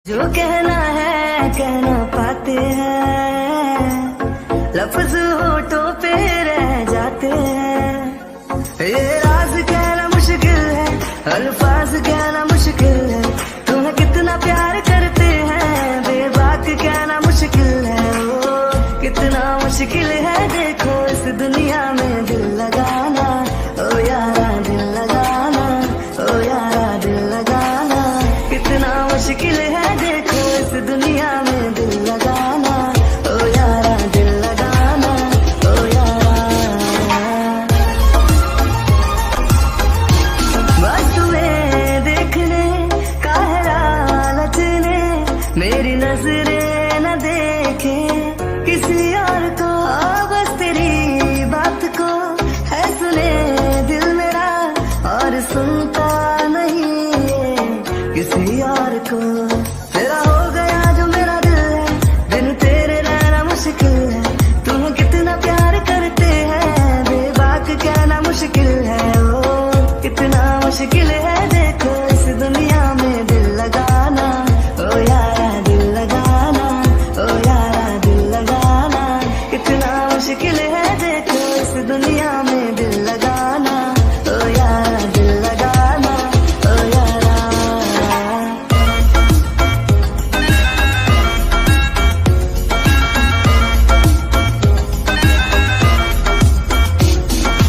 जो कहना है कह ना पाते हैं, लफ्ज होठों पे रह जाते हैं। ये राज कहना मुश्किल है, अल्फाज कहना मुश्किल है। तुम्हें कितना प्यार करते हैं, बेबाक कहना मुश्किल है। ओ कितना मुश्किल है देखो इस दुनिया में दिल लगाना। ओ यारा दिल लगाना, ओ यारा दिल लगाना। कितना मुश्किल है देखो इस दुनिया में दिल लगाना। ओ यारा दिल लगाना, ओ यारा। बस तुम्हें देखने का है लालच ने, मेरी नजरें न देखे किसी और को। बस तेरी बात को है सुने दिल मेरा, और सुनता नहीं है किसी और को। तेरा हो गया जो मेरा दिल है, बिन तेरे रहना मुश्किल है। तुम्हें कितना प्यार करते हैं, बेबाक कहना मुश्किल है। ओ कितना मुश्किल है देखो इस दुनिया में दिल लगाना। ओ यारा दिल लगाना, ओ यारा दिल लगाना। कितना मुश्किल है देखो इस दुनिया में दिल लगाना। ओ यारा दिल लगाना, ओ यारा।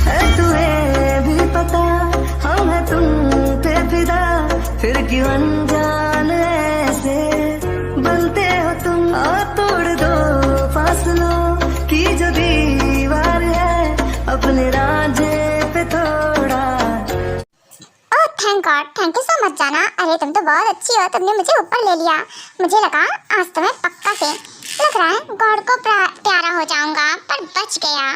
है तुम्हें भी पता हम है तुम पे फिदा, फिर क्यों अनजान ऐसे बनते हो तुम। और तोड़ दो फासलों की जो दीवार है, अपने राजे पे थोड़ा। Oh thank God, thank you so much जाना। अरे तुम तो बहुत अच्छी हो, तुमने मुझे ऊपर ले लिया। मुझे लगा आज तो मैं पक्का से लग रहा है गॉड को प्यारा हो जाऊंगा, पर बच गया।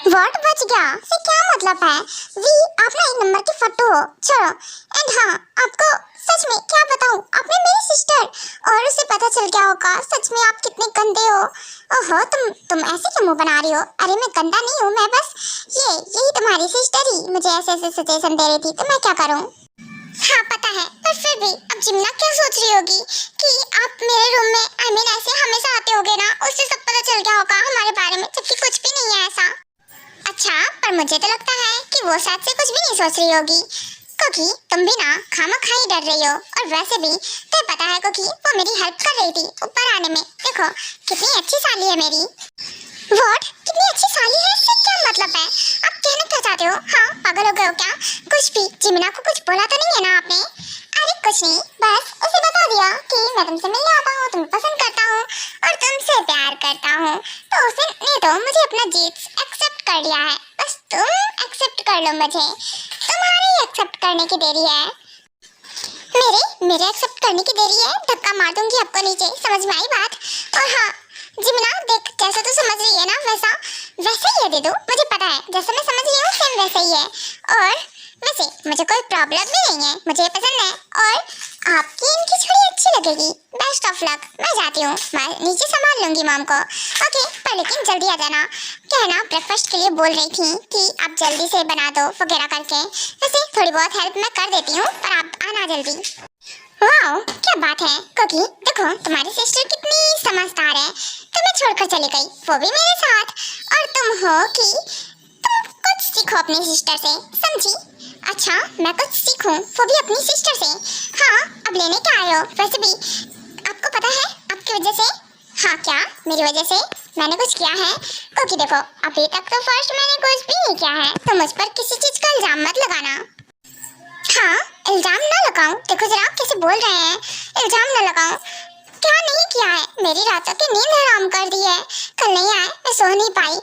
व्हाट बच गया से क्या मतलब है? वी आप ना एक नंबर की फट्टू हो, छोड़ो। एंड हाँ, आपको सच में क्या बताऊं, आपने मेरी सिस्टर, और उसे पता चल गया होगा सच में आप कितने गंदे हो। ओहो तुम ऐसे क्यों मुंह बना रही हो? अरे मैं गंदा नहीं हूँ, मैं बस यही तुम्हारी सिस्टर ही मुझे ऐसे ऐसे सजेशन दे रही थी, तो मैं क्या करूँ? हाँ पता है, पर फिर भी अब जिम्ना क्या सोच रही होगी कि आप मेरे रूम में ऐसे हमेशा आते होगे ना, उससे सब पता चल गया होगा हमारे बारे में, जबकि कुछ भी नहीं है ऐसा। अच्छा, पर मुझे तो लगता है कि वो शायद से कुछ भी नहीं सोच रही होगी, क्योंकि तुम भी ना खामखा ही डर रही हो। और वैसे भी तुम्हें पता है क्योंकि वो मेरी हेल्प कर रही थी ऊपर आने में। देखो कितनी अच्छी साली है मेरी। व्हाट, कितनी अच्छी साली है इससे क्या मतलब है? आप कहना क्या चाहते हो? हाँ पागल हो गए हो क्या? कुछ भी जिमिना को कुछ बोला तो नहीं है ना आपने? अरे कुछ नहीं, बस उसे बता दिया कि मैं तुमसे मिलने आता हूँ, तुम्हें पसंद करता हूँ और तुमसे प्यार करता हूँ। तो उसने तो मुझे अपना जीत एक्सेप्ट कर लिया है, बस तुम एक्सेप्ट कर लो मुझे। तुम्हारी एक्सेप्ट करने की देरी है। मेरे एक्सेप्ट करने की देरी है? धक्का मार दूंगी आपको नीचे, समझ में आई बात? और हाँ जिमिना देख, जैसा तू समझ रही है ना वैसा ही है दीदू, मुझे पता है जैसा मैं समझ रही हूँ सेम वैसा ही है। और वैसे मुझे कोई प्रॉब्लम भी नहीं है, मुझे पसंद है और आपकी इनकी छड़ी अच्छी लगेगी। बेस्ट ऑफ लक, मैं जाती हूँ, मैं नीचे संभाल लूंगी मॉम को। ओके, पर लेकिन जल्दी आ जाना। कहना ब्रेकफास्ट के लिए बोल रही थी कि आप जल्दी से बना दो वगैरह करके। वैसे थोड़ी बहुत हेल्प मैं कर देती हूँ, पर आप आना जल्दी। वाओ क्या बात है, क्योंकि देखो तुम्हारी सिस्टर कितनी समझदार है, तुम्हें छोड़कर चली गई, वो भी मेरे साथ। और तुम हो कि तुम कुछ सीखो अपनी सिस्टर से, समझी? अच्छा मैं कुछ सीखूं, वो भी अपनी सिस्टर से? हाँ अब लेने क्या आए हो? वैसे भी आपको पता है आपकी वजह से। हाँ क्या मेरी वजह से मैंने कुछ किया है? क्योंकि देखो अभी तक तो फर्स्ट मैंने कुछ भी नहीं किया है, तो मुझ पर किसी चीज का इल्जाम मत लगाना। हाँ इल्जाम ना लगाऊं? देखो जरा कैसे बोल रहे हैं, इल्जाम ना लगाऊं? क्या नहीं किया है? मेरी रातों की नींद हराम कर दी है, कल नहीं आए मैं सो नहीं पाई,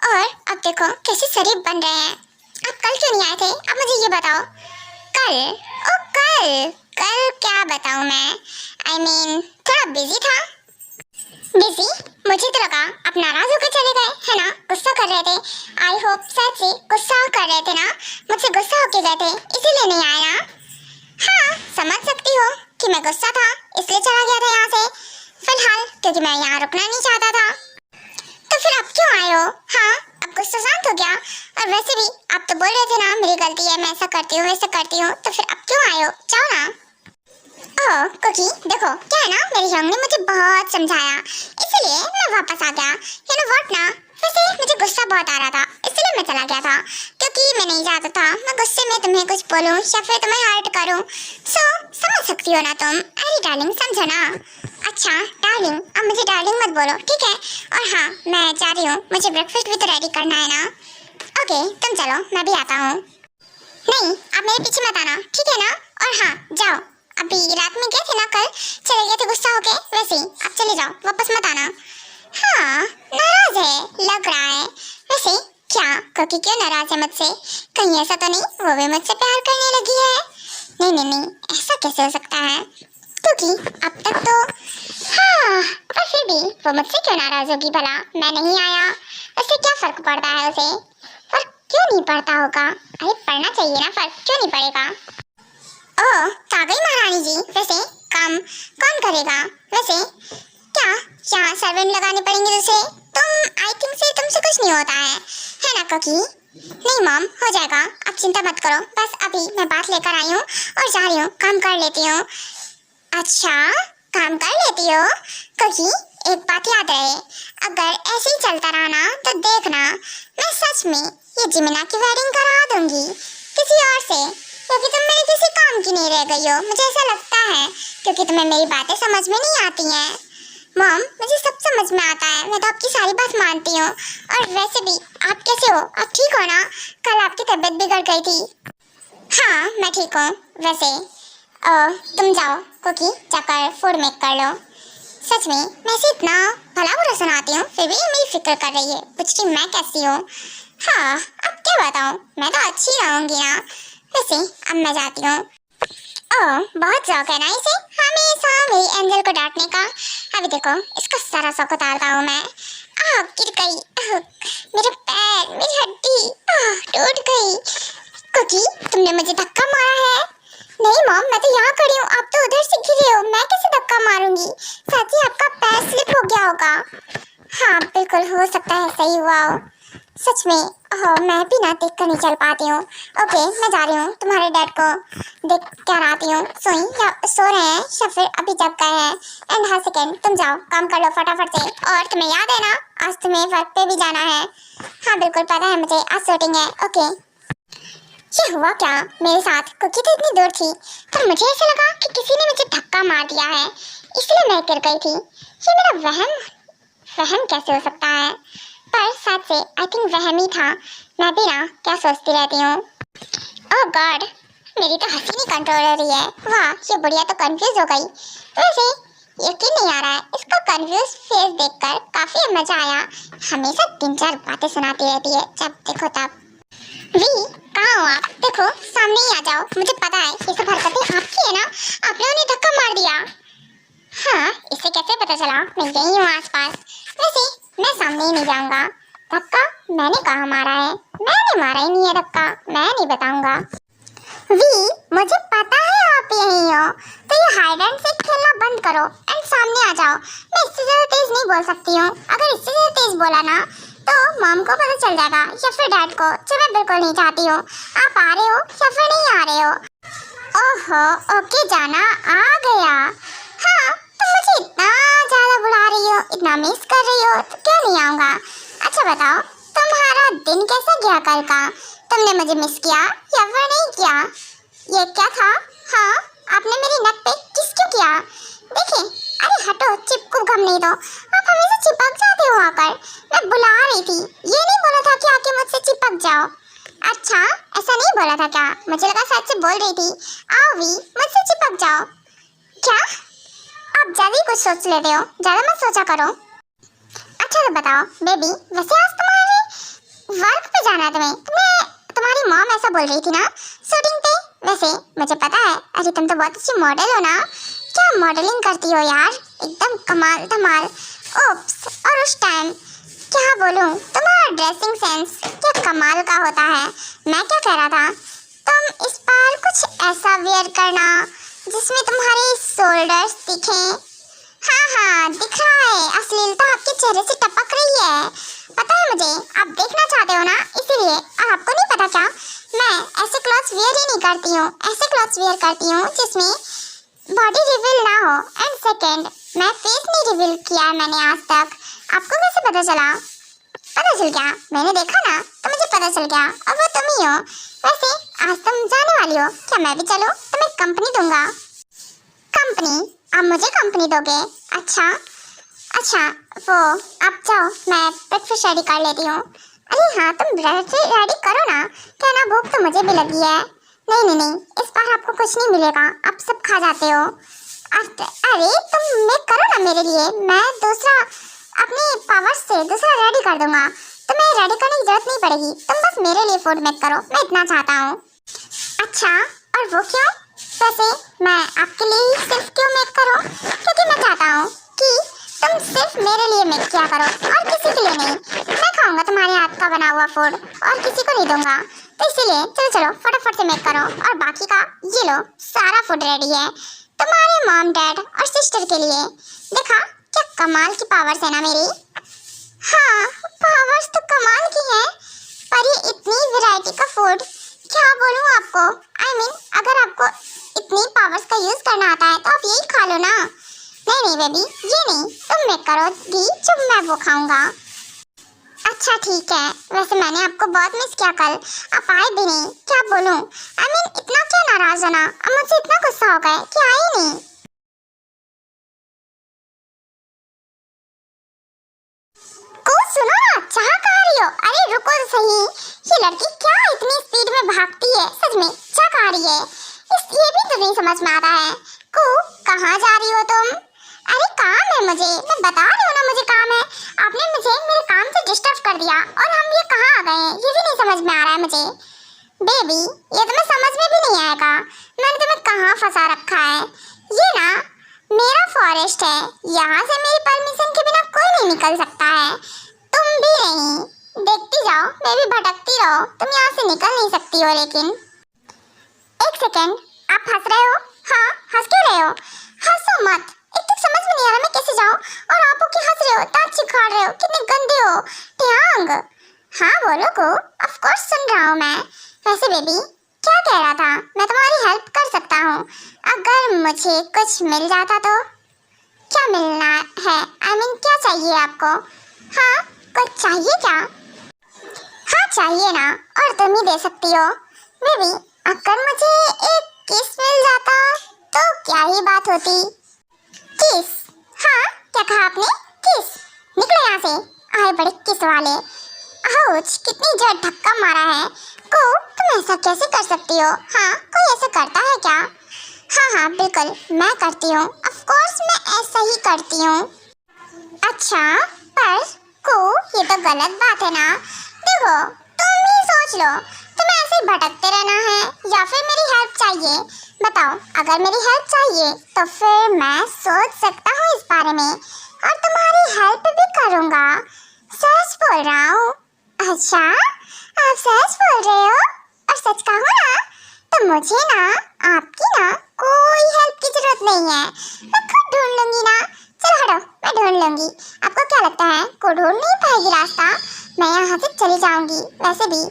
और अब देखो कैसे शरीफ बन रहे हैं। आप कल क्यों नहीं आए थे? अब मुझे ये बताओ। कल? ओ कल क्या बताऊं मैं, I mean, थोड़ा बिजी था। बिजी? मुझे तो लगा आप नाराज होकर चले गए है ना, गुस्सा कर रहे थे। आई होप सच से गुस्सा कर रहे थे ना, मुझसे गुस्सा होके गए थे इसीलिए नहीं आए ना? हाँ समझ सकती हो कि मैं गुस्सा था इसलिए चला गया था यहाँ से, फिलहाल क्योंकि मैं यहाँ रुकना नहीं चाहता था। तो फिर आप क्यों आए हो? हाँ अब गुस्सा शांत हो गया? और वैसे भी आप तो बोल रहे थे ना मेरी गलती है, मैं ऐसा करती हूँ वैसा करती हूँ, तो फिर अब क्यों आए हो? जाओ ना। ओह कुकी, देखो क्या है ना, मेरी यंग ने मुझे बहुत समझाया, इसलिए मैं वापस आ गया। यू नो व्हाट ना, वैसे मुझे गुस्सा बहुत आ रहा था, इसलिए मैं चला गया था, क्योंकि मैं नहीं चाहता था मैं गुस्से में तुम्हें कुछ बोलूं या फिर तुम्हें हर्ट करूं। सो समझ सकती हो ना तुम? अरे डार्लिंग, समझो ना। अच्छा डार्लिंग, अब मुझे डार्लिंग मत बोलो, ठीक है? और हाँ, मैं जा रही हूँ, मुझे ब्रेकफास्ट भी तो रेडी करना है ना। ओके तुम चलो, मैं भी आता हूँ। नहीं, आप मेरे पीछे मत आना, ठीक है ना? और हाँ जाओ, अभी रात में गए थे ना, कल चले गए थे गुस्सा होके, वैसे ही आप चले जाओ, वापस मत आना। हाँ नाराज है लग रहा है। वैसे क्या कुकी क्यों नाराज है मुझसे? कहीं ऐसा तो नहीं वो भी मुझसे प्यार करने लगी है? नहीं नहीं नहीं, ऐसा कैसे हो सकता है? क्योंकि अब तक तो हाँ, पर फिर भी वो मुझसे क्यों नाराज होगी भला? मैं नहीं आया, उससे क्या फर्क पड़ता है उसे? फर्क क्यों नहीं पड़ता होगा? अरे पड़ना चाहिए ना, फर्क क्यों नहीं पड़ेगा? ओह आ गई महारानी जी। वैसे काम कौन करेगा? वैसे क्या यहाँ सर्वेंट लगाने पड़ेंगे तुझे? तुम आई थिंक से तुमसे कुछ नहीं होता है ना कुकी? नहीं मॉम, हो जाएगा, आप चिंता मत करो, बस अभी मैं बात लेकर आई हूँ और जा रही हूँ, काम कर लेती हूँ। अच्छा काम कर लेती हो? कुकी एक बात याद रहे, अगर ऐसे ही चलता रहा ना तो देखना, मैं सच में ये जिमिना की वेडिंग करा दूंगी किसी और से, क्योंकि तुम मेरे किसी काम की नहीं रह गई हो, मुझे ऐसा लगता है, क्योंकि तुम्हें मेरी बातें समझ में नहीं आती हैं। मॉम मुझे सब समझ में आता है, मैं तो आपकी सारी बात मानती हूँ। और वैसे भी आप कैसे हो? आप ठीक हो ना? कल आपकी तबीयत बिगड़ गई थी। हाँ मैं ठीक हूँ। वैसे तुम जाओ कुकी, जाकर फूड मेक कर लो। सच में मैं इसे इतना भला बुरा सुनाती हूँ, फिर भी ये मेरी फिक्र कर रही है, पूछती मैं कैसी हूँ। हाँ अब क्या बताऊँ, मैं तो अच्छी रहूँगी ना। वैसे अब मैं जाती हूँ। ओह बहुत शौक है ना इसे हमेशा मेरी एंजल को डांटने का। अभी देखो इसका सारा शौक उतारता हूँ मैं। गिर गई, मेरा पैर, मेरी हड्डी टूट गई। कुकी तुमने मुझे धक्का मारा है? नहीं मॉम, मैं तो यहाँ खड़ी हूँ, आप तो उधर से गिरे हो, मैं कैसे धक्का मारूंगी? साथ ही आपका पैर स्लिप हो गया होगा। हाँ बिल्कुल हो सकता है, सही हुआ हो। सच में मैं भी ना देख कर नहीं चल पाती हूँ। ओके मैं जा रही हूँ, तुम्हारे डैड को देख कर आती हूँ। सो रहे हैं या फिर अभी जग गए हैं? एंड हाँ सेकेंड, तुम जाओ काम कर लो फटाफट से। और तुम्हें याद है ना, आज तुम्हें वर्क पे भी जाना है? हाँ बिल्कुल पता है मुझे, आज शूटिंग है। ओके ये हुआ क्या मेरे साथ? कुकी तो इतनी दूर थी, पर मुझे ऐसा लगा कि किसी ने मुझे धक्का मार दिया है, इसलिए मैं गिर गई थी। ये मेरा वहम कैसे हो सकता है? पर सच से आई थिंक वहम ही था। मैं भी ना क्या सोचती रहती हूँ। ओह गॉड, मेरी तो हंसी नहीं कंट्रोल हो रही है। वाह ये बुढ़िया तो कंफ्यूज हो गई। वैसे यकीन नहीं आ रहा है, इसका कंफ्यूज फेस देखकर काफी मजा आया। हमेशा 3-4 बातें सुनाती रहती है, जब देखो तब। वी कहाँ हो आप? देखो सामने ही आ जाओ, मुझे पता है ये सब हरकतें आपकी है ना, आपने उन्हें धक्का मार दिया। हाँ इसे कैसे पता चला? मैं यही हूँ आसपास। वैसे मैं सामने ही नहीं जाऊंगा। धक्का मैंने कहाँ मारा है? मैंने मारा ही नहीं है धक्का, मैं नहीं बताऊंगा। वी मुझे पता है आप यही हो, तो ये हाइड एंड सीक खेलना बंद करो एंड सामने आ जाओ। मैं इससे ज्यादा तेज नहीं बोल सकती हूँ, अगर इससे ज्यादा तेज बोला ना तो मॉम को पता चल जाएगा या फिर डैड को, जो मैं बिल्कुल नहीं चाहती हूँ। आप आ रहे हो या फिर नहीं आ रहे हो? ओहो ओके जाना आ गया। हाँ तुम मुझे इतना ज्यादा बुला रही हो, इतना मिस कर रही हो, तो क्यों नहीं आऊँगा? अच्छा बताओ तुम्हारा दिन कैसा गया कल का? तुमने मुझे मिस किया या फिर नहीं किया? ये क्या था? हाँ आपने मेरी नक पे किस क्यों किया? देखिए, अरे हटो, चिपको गम नहीं दो, आप हमेशा चिपक जाते हो आकर। मैं बुला रही थी, ये नहीं बोला था कि आके मुझसे चिपक जाओ। अच्छा ऐसा नहीं बोला था क्या? मुझे लगा सच से बोल रही थी। आओ वी मुझसे चिपक जाओ। क्या आप ज्यादा ही कुछ सोच लेते हो, ज्यादा मत सोचा करो। अच्छा तो बताओ बेबी, वैसे आज तुम्हारे वर्क पे जाना है तुम्हारी मॉम ऐसा बोल रही थी ना शूटिंग पे? वैसे मुझे पता है, अरे तुम तो बहुत अच्छी मॉडल हो ना, क्या मॉडलिंग करती हो यार, एकदम कमाल धमाल। ओप्स, और उस टाइम क्या बोलूं, तुम्हारा ड्रेसिंग सेंस क्या कमाल का होता है। मैं क्या कह रहा था, तुम इस बार कुछ ऐसा वेयर करना जिसमें तुम्हारे शोल्डर्स दिखें। हाँ दिख रहा है, अश्लीलता आपके चेहरे से टपक रही है, पता है मुझे, आप देखना चाहते हो ना इसीलिए। और आपको नहीं पता क्या, मैं ऐसे क्लॉथ्स वेयर ही नहीं करती हूँ, ऐसे क्लॉथ्स वेयर करती हूँ जिसमें बॉडी रिवील ना हो, एंड सेकंड मैं फेस नहीं रिवील किया है मैंने आज तक। आपको कैसे पता चला? पता चल गया, मैंने देखा ना तो मुझे पता चल गया, और वो तुम ही हो। वैसे आज तुम जाने वाली हो, क्या मैं भी चलूं? तुम्हें कंपनी दूंगा। कंपनी? आप मुझे कंपनी दोगे? अच्छा अच्छा, वो आप जाओ, मैं ब्रेकफास्ट रेडी कर लेती हूँ। अरे हाँ, तुम रेडी करो ना, क्या ना, भूख तो मुझे भी लगी है। नहीं नहीं नहीं, इस बार आपको कुछ नहीं मिलेगा, आप सब खा जाते हो। अरे तुम मेक करो ना मेरे लिए, मैं दूसरा अपनी पावर से दूसरा रेडी कर दूंगा। तुम्हें रेडी करने की जरूरत नहीं पड़ेगी, तुम बस मेरे लिए फूड मेक करो, मैं इतना चाहता हूँ। अच्छा, और वो क्यों? वैसे मैं आपके लिए ही सिर्फ क्यों मेक करूँ? क्योंकि मैं चाहता हूँ कि तुम सिर्फ मेरे लिए मेक किया करो और किसी के लिए नहीं। मैं खाऊंगा तुम्हारे हाथ का बना हुआ फूड और किसी को नहीं दूंगा, तो इसीलिए चलो चलो फटाफट से मेक करो। और बाकी का ये लो, सारा फूड रेडी है तुम्हारे मॉम डैड और सिस्टर के लिए। देखा क्या कमाल की पावर्स है ना मेरी। हाँ, पावर्स तो कमाल की है, पर ये इतनी वैरायटी का फूड, क्या बोलूँ आपको। अगर आपको इतनी पावर्स का यूज करना आता है तो आप यही खा लो ना। नहीं नहीं बेबी, ये नहीं, तुम मेक करोगी जब मैं वो खाऊंगा। अच्छा ठीक है, वैसे मैंने आपको बहुत मिस किया कल, आप आए भी नहीं, क्या बोलूं। इतना क्या नाराज होना, अब मुझसे इतना गुस्सा हो गए कि आए नहीं। को सुनो ना, चाह कहाँ रही हो? अरे रुको तो सही, ये लड़की क्या इतनी स्पीड में भागती है, सच में चाह कहाँ रही है? ये भी तो नहीं समझ में आता है। को कहाँ जा रही हो तुम? अरे काम है मुझे, मैं बता रही हूँ ना मुझे काम है। आपने मुझे मेरे काम से डिस्टर्ब कर दिया और हम ये कहाँ आ गए हैं, ये भी नहीं समझ में आ रहा है मुझे। बेबी, ये तुम्हें समझ में भी नहीं आएगा, मैंने तुम्हें कहाँ फंसा रखा है। ये ना मेरा फॉरेस्ट है, यहाँ से मेरी परमिशन के बिना कोई नहीं निकल सकता है, तुम भी नहीं। देखती जाओ, मैं भी भटकती रहो, तुम यहाँ से निकल नहीं सकती हो। लेकिन एक सेकेंड, आप हंस रहे हो? हाँ, हंस क्यों रहे हो? हंसो मत, एक तो समझ में नहीं आ रहा मैं कैसे जाऊँ, और आप हो कि हंस रहे हो, दांत चिखाड़ रहे हो, कितने गंदे हो ट्यांग। हाँ बोलो को, ऑफ कोर्स सुन रहा हूँ मैं। वैसे बेबी क्या कह रहा था? मैं तुम्हारी हेल्प कर सकता हूँ अगर मुझे कुछ मिल जाता तो। क्या मिलना है? क्या चाहिए आपको? हाँ, कुछ चाहिए क्या? हाँ चाहिए ना, और तुम ही दे सकती हो। बेबी अगर मुझे एक किस मिल जाता तो क्या ही बात होती। किस? हाँ, क्या कहा आपने? किस? निकलो यहाँ से, आए बड़े किस वाले। आउच, कितनी जोर धक्का मारा है। को तुम ऐसा कैसे कर सकती हो? हाँ, कोई ऐसा करता है क्या? हाँ हाँ बिल्कुल, मैं करती हूँ, ऑफ कोर्स मैं ऐसा ही करती हूँ। अच्छा, पर को ये तो गलत बात है ना। देखो तुम ही सोच लो, तुम्हें ऐसे ही भटकते रहना है या फिर मेरी हेल्प चाहिए? बताओ, अगर मेरी हेल्प चाहिए तो फिर मैं सोच सकता हूँ इस बारे में और तुम्हारी हेल्प भी करूँगा। सच बोल रहा हूँ। अच्छा, आप सच बोल रहे हो? और सच कहूँ ना तो मुझे ना आपकी ना कोई हेल्प की जरूरत नहीं है, मैं खुद ढूंढ लूंगी ना। चलो हटो, मैं ढूंढ लूंगी। आपको क्या लगता है को ढूंढ नहीं पाएगी रास्ता? मैं यहाँ से चली जाऊंगी, वैसे भी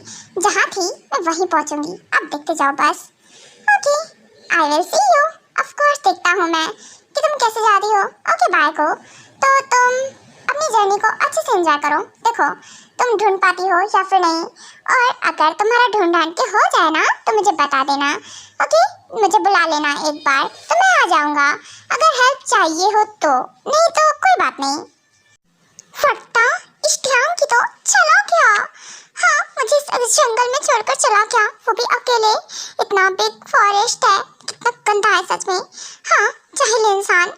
जहाँ थी मैं वहीं पहुँचूंगी, आप देखते जाओ बस। Okay, I will see you. Of course देखता हूँ मैं कि तुम कैसे जा रही हो। ओके बाय को। तो तुम अपनी जर्नी को अच्छे से एंजॉय करो। देखो तुम ढूंढ पाती हो या फिर नहीं, और अगर तुम्हारा ढूंढ के हो जाए ना तो मुझे बता देना। ओके, मुझे बुला लेना एक बार तो मैं आ जाऊंगा, अगर हेल्प चाहिए हो तो, नहीं तो कोई बात नहीं। फटता इस ध्यान की तो चला क्या? हाँ, मुझे इस जंगल में छोड़कर चला क्या, वो भी अकेले। इतना बिग फॉरेस्ट है, कितना गंदा है सच में। हाँ, जाहिल इंसान।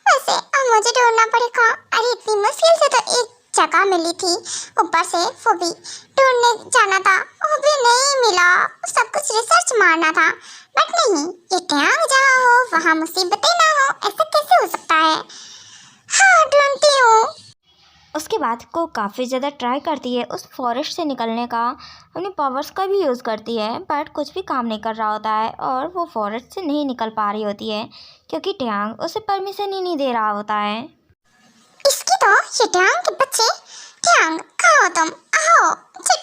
वैसे अब मुझे ढूंढना पड़ेगा। अरे इतनी मुश्किल से तो एक जगह मिली थी, ऊपर से वो भी ढूंढने जाना था, वो भी नहीं मिला। सब कुछ रिसर्च मारना था, बट नहीं, ये ट्यांग जहाँ हो वहाँ मुसीबतें ना हो, ऐसा कैसे हो सकता है? हाँ, ढूंढती हूँ। उसके बाद को काफ़ी ज़्यादा ट्राई करती है उस फॉरेस्ट से निकलने का, अपनी पावर्स का भी यूज़ करती है, बट कुछ भी काम नहीं कर रहा होता है और वो फॉरेस्ट से नहीं निकल पा रही होती है क्योंकि ट्यांग उसे परमिशन ही नहीं दे रहा होता है। इसकी तो ये ट्यांग के बच्चे। ट्यांग कहाँ हो तुम? आओ।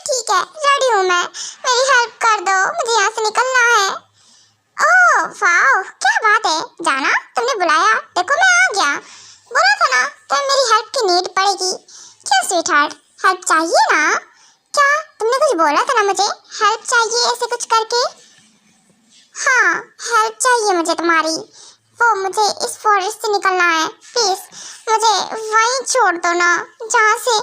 ठीक है, रेडी हूँ मैं, मेरी हेल्प कर दो, मुझे यहाँ से निकलना है। ओह वाओ, क्या बात है जाना, तुमने बुलाया, देखो मैं आ गया। बोला था ना तुम्हें मेरी हेल्प की नीड पड़ेगी। क्या स्वीट हार्ट, हेल्प चाहिए ना? क्या तुमने कुछ बोला था ना मुझे हेल्प चाहिए ऐसे कुछ करके? हाँ, हेल्प चाहिए मुझे तुम्हारी। वो मुझे इस फॉरेस्ट से निकलना है, प्लीज मुझे वहीं छोड़ दो ना जहाँ से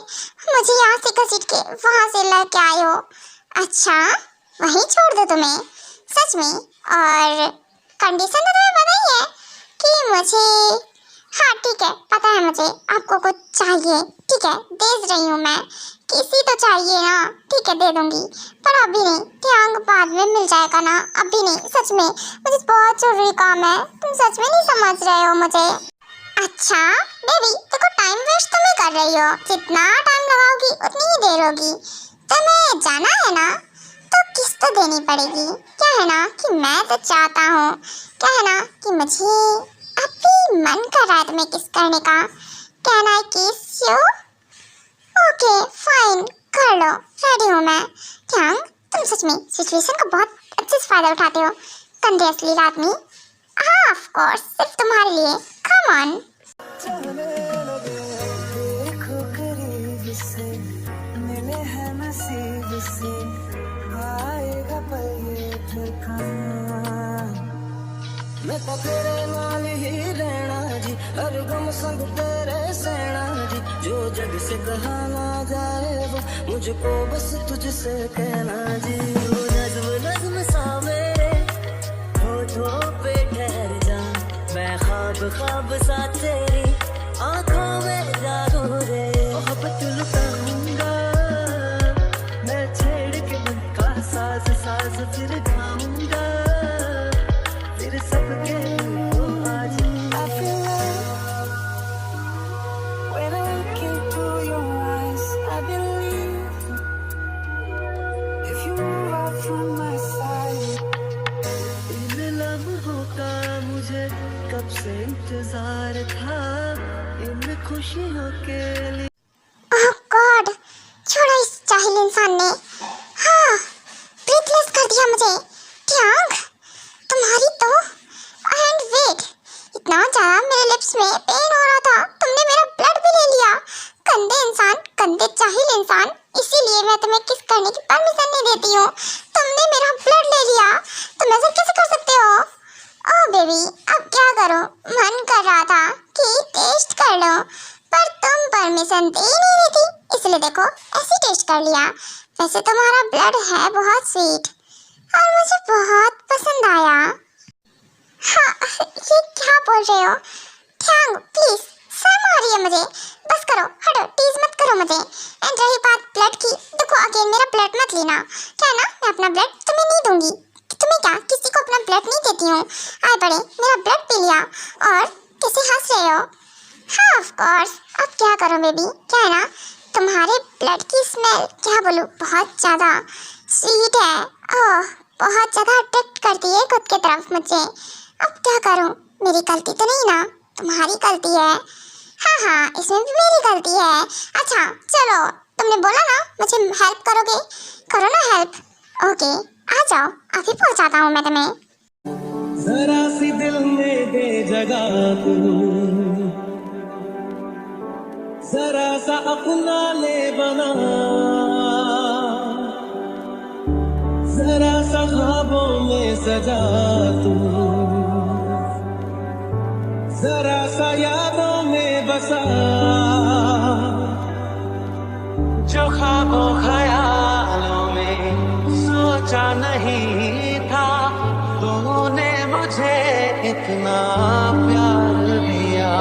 मुझे यहाँ से घसीट के वहाँ से लेके आए हो। अच्छा, वहीं छोड़ दो तुम्हें, सच में? और कंडीशन तो तुम्हें पता ही है कि मुझे, हाँ ठीक है पता है मुझे आपको कुछ चाहिए, ठीक है दे रही हूँ मैं। किसी तो चाहिए ना, ठीक है दे दूंगी, पर अभी नहीं, ध्यान बाद में मिल जाएगा ना, अभी नहीं, सच में मुझे बहुत जरूरी काम है, तुम सच में नहीं समझ रहे हो मुझे। अच्छा बेबी देखो, टाइम वेस्ट तुम ही कर रही हो, जितना टाइम लगाओगी उतनी ही देर होगी। तुम्हें जाना है ना तो किस्त तो देनी पड़ेगी। क्या है ना कि मैं तो चाहता हूँ, क्या है ना कि मुझे अभी मन कर रहा है तुम्हें किस करने का। कैन आई किस यू? ओके फाइन, कर लो, रेडी हूँ मैं। क्या तुम सच में सिचुएशन का बहुत अच्छे से फायदा उठाते हो, गंदे असली आदमी। हाँ ऑफ कोर्स, सिर्फ तुम्हारे लिए, कम ऑन। मैं तो तेरे नाल ही रहना जी, हर गम संग तेरे सहना जी, जो जग से कहा ना जाए वो मुझको बस तुझसे कहना जी। वो नज़्म नज़्म सा मेरे होठों पे ठहर जा, मैं ख्वाब ख्वाब सा तेरी आँखों में जागो रे। मोहब्बत लुटाऊंगा मैं छेड़ के मन का साज साज, फिर गाऊंगा फिर सबके को आज। I feel love when I look into your eyes. I believe if you move out from my side. इन लम्हों का मुझे कब से इंतजार था, इन खुशियों के लिए। ओह गॉड, छोड़ो इस जाहिल इंसान ने, हाँ ब्रीथलेस कर दिया मुझे। ट्यांग तुम्हारी तो, एंड वेट, इतना ज्यादा मेरे लिप्स में पेन हो रहा था, तुमने मेरा ब्लड भी ले लिया। गंदे इंसान, गंदे जाहिल इंसान, इसीलिए मैं तुम्हें किस करने की परमिशन नहीं देती हूँ। तुमने मेरा ब्लड ले लिया, तुम ऐसा कैसे कर सकते हो? ओह बेबी अब क्या करूँ, मन कर रहा था कि टेस्ट कर लो, पर तुम परमिशन दे नहीं रही थी, इसलिए देखो ऐसे टेस्ट कर लिया। वैसे तुम्हारा ब्लड है बहुत स्वीट और मुझे बहुत पसंद आया। हाँ ये क्या बोल रहे हो? ट्यांग प्लीज, शर्म आ रही है मुझे, बस करो, हटो, टीज मत करो मुझे। एंड रही बात ब्लड की, देखो अगेन मेरा ब्लड मत लेना, क्या है ना मैं अपना ब्लड तुम्हें नहीं दूंगी। तुम्हें क्या, किसी को अपना ब्लड नहीं देती हूँ। आए बड़े, मेरा ब्लड पी लिया और कैसे हंस रहे हो? हाँ ऑफ कोर्स, अब क्या करो बेबी, क्या है ना तुम्हारे ब्लड की स्मेल, क्या बोलूँ, बहुत ज़्यादा स्वीट है। ओह बहुत ज़्यादा अट्रैक्ट करती है खुद की तरफ मुझे। अब क्या करूँ, मेरी गलती तो नहीं ना, तुम्हारी गलती है। हाँ हाँ इसमें भी मेरी गलती है। अच्छा चलो, तुमने बोला ना मुझे हेल्प करोगे, करो ना हेल्प। ओके आ जाओ, अभी पहुँचाता हूँ मैं तुम्हें। जरा सी दिल में दे जगह तू, जरा सा अपना ले बना, जरा सा ख्वाबों में सजा तू, जरा सा यादों में बसा, जो ख्वाबों ख्यालों में सोचा नहीं था, तूने मुझे इतना प्यार दिया।